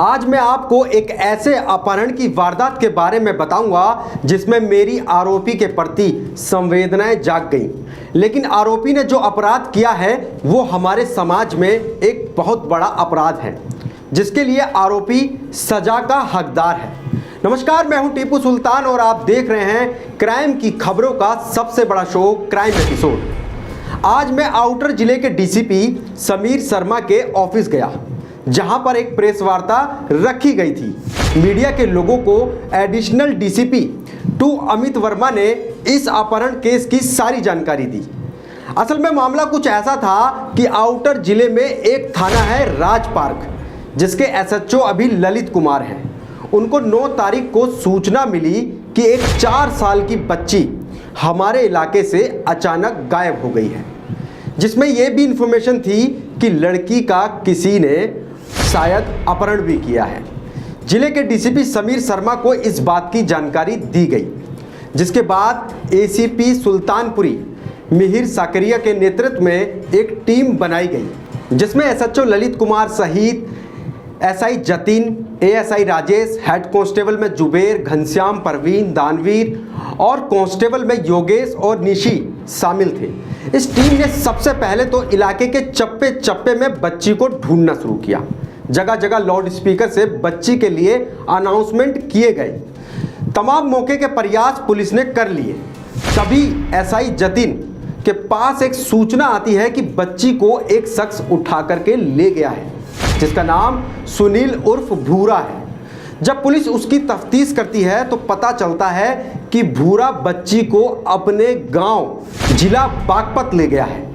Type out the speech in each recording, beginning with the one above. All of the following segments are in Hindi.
आज मैं आपको एक ऐसे अपहरण की वारदात के बारे में बताऊंगा जिसमें मेरी आरोपी के प्रति संवेदनाएं जाग गईं। लेकिन आरोपी ने जो अपराध किया है वो हमारे समाज में एक बहुत बड़ा अपराध है जिसके लिए आरोपी सजा का हकदार है। नमस्कार, मैं हूं टीपू सुल्तान और आप देख रहे हैं क्राइम की खबरों का सबसे बड़ा शो क्राइम एपिसोड। आज मैं आउटर जिले के डीसीपी समीर शर्मा के ऑफिस गया जहां पर एक प्रेस वार्ता रखी गई थी। मीडिया के लोगों को एडिशनल डीसीपी 2 अमित वर्मा ने इस अपहरण केस की सारी जानकारी दी। असल में मामला कुछ ऐसा था कि आउटर जिले में एक थाना है राज पार्क जिसके एसएचओ अभी ललित कुमार हैं। उनको 9 तारीख को सूचना मिली कि एक 4 साल की बच्ची हमारे इलाके से अचानक गायब हो गई है, जिसमें यह भी इंफॉर्मेशन थी कि लड़की का किसी ने शायद अपहरण भी किया है। जिले के डीसीपी समीर शर्मा को इस बात की जानकारी दी गई, जिसके बाद एसीपी सुल्तानपुरी मिहिर साकरिया के नेतृत्व में एक टीम बनाई गई जिसमें एसएचओ ललित कुमार सहित SI Jatin, ASI Rajesh, head constable में जुबेर, घनश्याम, परवीन, दानवीर और कांस्टेबल में योगेश और निशी शामिल थे। इस टीम ने सबसे पहले तो इलाके के चप्पे चप्पे में बच्ची को ढूंढना शुरू किया। जगह जगह लाउड स्पीकर से बच्ची के लिए अनाउंसमेंट किए गए। तमाम मौके के प्रयास पुलिस ने कर लिए। तभी एसआई जतिन के पास एक सूचना आती है कि बच्ची को एक शख्स उठा करके ले गया है जिसका नाम सुनील उर्फ भूरा है। जब पुलिस उसकी तफ्तीश करती है तो पता चलता है कि भूरा बच्ची को अपने गांव जिला बागपत ले गया है।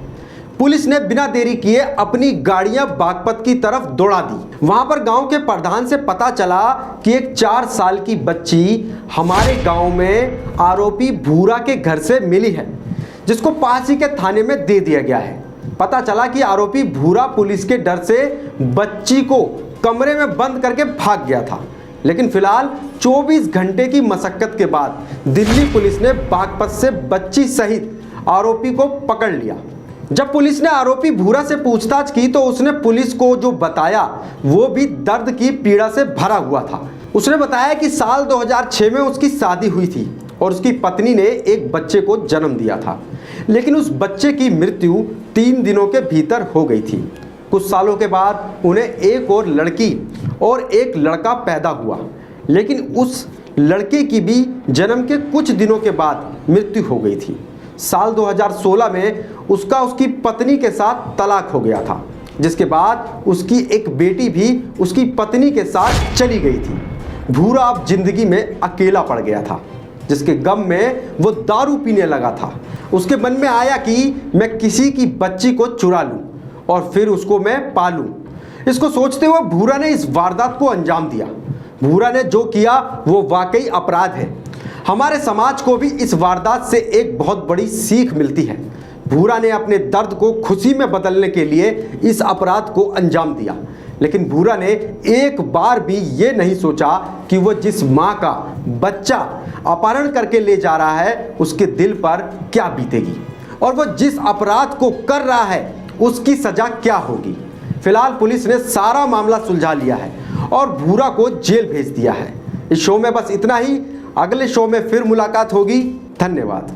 पुलिस ने बिना देरी किए अपनी गाड़ियां बागपत की तरफ दौड़ा दी। वहां पर गांव के प्रधान से पता चला कि एक 4 साल की बच्ची हमारे गांव में आरोपी भूरा के घर से मिली है, जिसको पास ही के थाने में दे दिया गया है। पता चला कि आरोपी भूरा पुलिस के डर से बच्ची को कमरे में बंद करके भाग गया था। लेकिन फिलहाल 24 घंटे की मशक्कत के बाद दिल्ली पुलिस ने बागपत से बच्ची सहित आरोपी को पकड़ लिया। जब पुलिस ने आरोपी भूरा से पूछताछ की तो उसने पुलिस को जो बताया वो भी दर्द की पीड़ा से भरा हुआ था। उसने बताया कि साल 2006 में उसकी शादी हुई थी और उसकी पत्नी ने एक बच्चे को जन्म दिया था, लेकिन उस बच्चे की मृत्यु 3 दिनों के भीतर हो गई थी। कुछ सालों के बाद उन्हें एक और लड़की और एक लड़का पैदा हुआ, लेकिन उस लड़के की भी जन्म के कुछ दिनों के बाद मृत्यु हो गई थी। साल 2016 में उसकी पत्नी के साथ तलाक हो गया था, जिसके बाद उसकी एक बेटी भी उसकी पत्नी के साथ चली गई थी। भूरा अब जिंदगी में अकेला पड़ गया था, जिसके गम में वो दारू पीने लगा था। उसके मन में आया कि मैं किसी की बच्ची को चुरा लूं और फिर उसको मैं पालूं। इसको सोचते हुए भूरा ने इस वारदात को अंजाम दिया। भूरा ने जो किया वो वाकई अपराध है। हमारे समाज को भी इस वारदात से एक बहुत बड़ी सीख मिलती है। भूरा ने अपने दर्द को खुशी में बदलने के लिए इस अपराध को अंजाम दिया, लेकिन भूरा ने एक बार भी ये नहीं सोचा कि वो जिस माँ का बच्चा अपहरण करके ले जा रहा है उसके दिल पर क्या बीतेगी और वो जिस अपराध को कर रहा है उसकी सजा क्या होगी। फिलहाल पुलिस ने सारा मामला सुलझा लिया है और भूरा को जेल भेज दिया है। इस शो में बस इतना ही। अगले शो में फिर मुलाकात होगी। धन्यवाद।